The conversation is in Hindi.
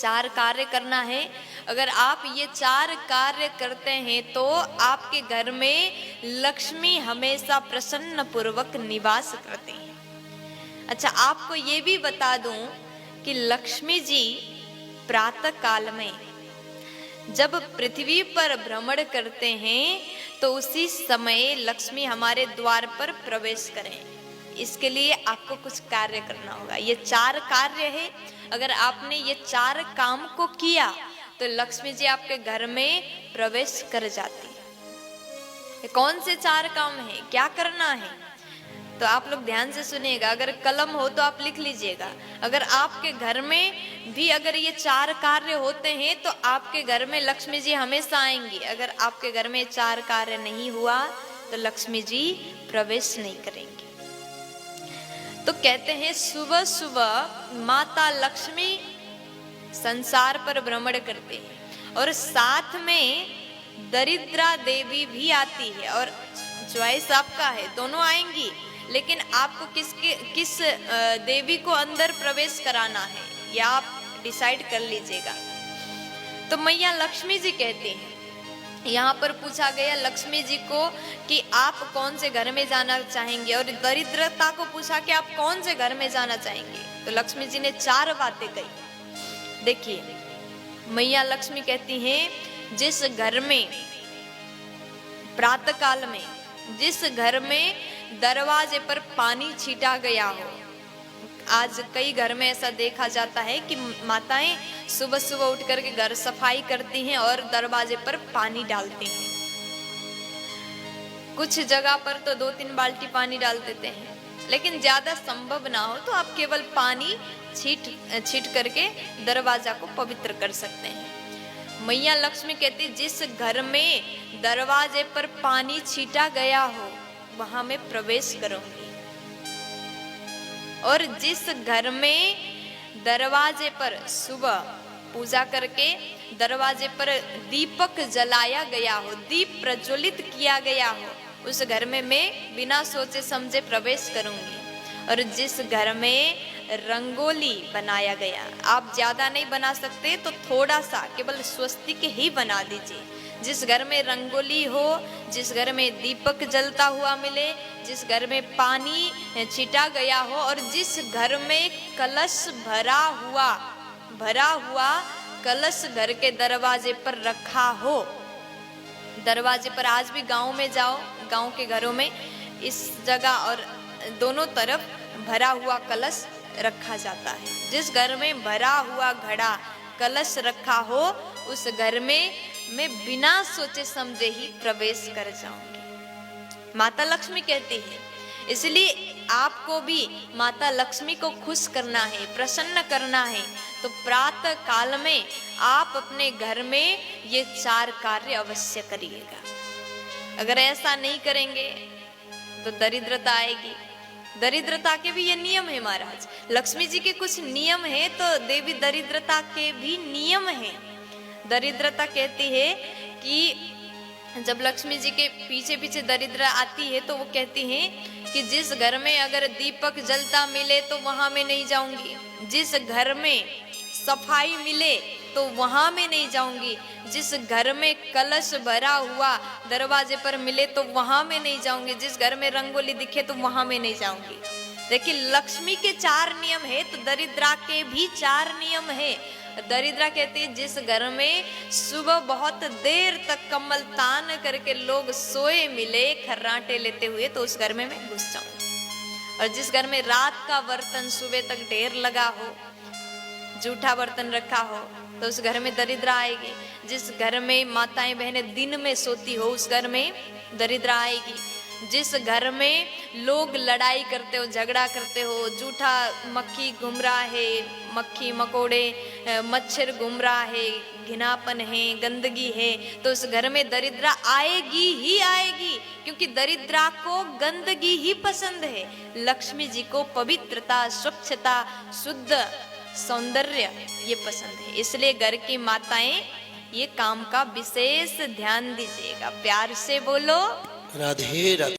4 कार्य करना है। अगर आप ये 4 कार्य करते हैं तो आपके घर में लक्ष्मी हमेशा प्रसन्न पूर्वक निवास करती है। अच्छा, आपको ये भी बता दूं कि लक्ष्मी जी प्रातः काल में जब पृथ्वी पर भ्रमण करते हैं तो उसी समय लक्ष्मी हमारे द्वार पर प्रवेश करें। इसके लिए आपको कुछ कार्य करना होगा। ये 4 कार्य है। अगर आपने ये 4 काम को किया तो लक्ष्मी जी आपके घर में प्रवेश कर जाती है। कौन से 4 काम है, क्या करना है, तो आप लोग ध्यान से सुनिएगा। अगर कलम हो तो आप लिख लीजिएगा। अगर आपके घर में भी अगर ये 4 कार्य होते हैं तो आपके घर में लक्ष्मी जी हमेशा आएंगी। अगर आपके घर में 4 कार्य नहीं हुआ तो लक्ष्मी जी प्रवेश नहीं करेंगी। तो कहते हैं सुबह सुबह माता लक्ष्मी संसार पर भ्रमण करते हैं और साथ में दरिद्रा देवी भी आती है। और चॉइस आपका है, दोनों आएंगी, लेकिन आपको किस देवी को अंदर प्रवेश कराना है या आप डिसाइड कर लीजिएगा। तो मैया लक्ष्मी जी कहते हैं, यहाँ पर पूछा गया लक्ष्मी जी को कि आप कौन से घर में जाना चाहेंगे, और दरिद्रता को पूछा कि आप कौन से घर में जाना चाहेंगे। तो लक्ष्मी जी ने 4 बातें कही। देखिए, मैया लक्ष्मी कहती हैं जिस घर में प्रातः काल में जिस घर में दरवाजे पर पानी छीटा गया हो, आज कई घर में ऐसा देखा जाता है कि माताएं सुबह सुबह उठ करके घर सफाई करती हैं और दरवाजे पर पानी डालती हैं। कुछ जगह पर तो 2-3 बाल्टी पानी डाल देते हैं, लेकिन ज्यादा संभव ना हो तो आप केवल पानी छीट करके दरवाजा को पवित्र कर सकते हैं। मैया लक्ष्मी कहती जिस घर में दरवाजे पर पानी छीटा गया हो वहां मैं प्रवेश करूंगी, और जिस घर में दरवाजे पर सुबह पूजा करके दरवाजे पर दीपक जलाया गया हो, दीप प्रज्वलित किया गया हो, उस घर में मैं बिना सोचे समझे प्रवेश करूंगी। और जिस घर में रंगोली बनाया गया, आप ज्यादा नहीं बना सकते तो थोड़ा सा केवल स्वस्तिक ही बना दीजिए। जिस घर में रंगोली हो, जिस घर में दीपक जलता हुआ मिले, जिस घर में पानी छिटा गया हो, और जिस घर में कलश भरा हुआ कलश घर के दरवाजे पर रखा हो। दरवाजे पर आज भी गांव में जाओ, गांव के घरों में इस जगह और दोनों तरफ भरा हुआ कलश रखा जाता है। जिस घर में भरा हुआ घड़ा कलश रखा हो उस घर में मैं बिना सोचे समझे ही प्रवेश कर जाऊंगी, माता लक्ष्मी कहती है। इसलिए आपको भी माता लक्ष्मी को खुश करना है, प्रसन्न करना है, तो प्रातः काल में आप अपने घर में ये 4 कार्य अवश्य करिएगा। अगर ऐसा नहीं करेंगे तो दरिद्रता आएगी। दरिद्रता के भी ये नियम है महाराज। लक्ष्मी जी के कुछ नियम है तो देवी दरिद्रता के भी नियम है। दरिद्रता कहती है कि जब लक्ष्मी जी के पीछे पीछे दरिद्र आती है तो वो कहती है कि जिस घर में अगर दीपक जलता मिले तो वहां मैं नहीं जाऊंगी, जिस घर में सफाई मिले तो वहां मैं नहीं जाऊंगी, जिस घर में कलश भरा हुआ दरवाजे पर मिले तो वहां मैं नहीं जाऊंगी, जिस घर में रंगोली दिखे तो वहां मैं नहीं जाऊंगी। देखिए, लक्ष्मी के 4 नियम है तो दरिद्रा के भी 4 नियम है। दरिद्रा कहती है जिस घर में सुबह बहुत देर तक कमल तान करके लोग सोए मिले खर्राटे लेते हुए तो उस घर में मैं घुस जाऊंगी। और जिस घर में रात का बर्तन सुबह तक ढेर लगा हो, जूठा बर्तन रखा हो, तो उस घर में दरिद्रा आएगी। जिस घर में माताएं बहनें दिन में सोती हो उस घर में दरिद्रा आएगी। जिस घर में लोग लड़ाई करते हो, झगड़ा करते हो, जूठा मक्खी घूम रहा है, मक्खी मकोड़े मच्छर घूम रहा है, घिनापन है, गंदगी है, तो उस घर में दरिद्रा आएगी ही आएगी, क्योंकि दरिद्रा को गंदगी ही पसंद है। लक्ष्मी जी को पवित्रता, स्वच्छता, शुद्ध सौंदर्य ये पसंद है। इसलिए घर की माताएं ये काम का विशेष ध्यान दीजिएगा। प्यार से बोलो राधे राधे।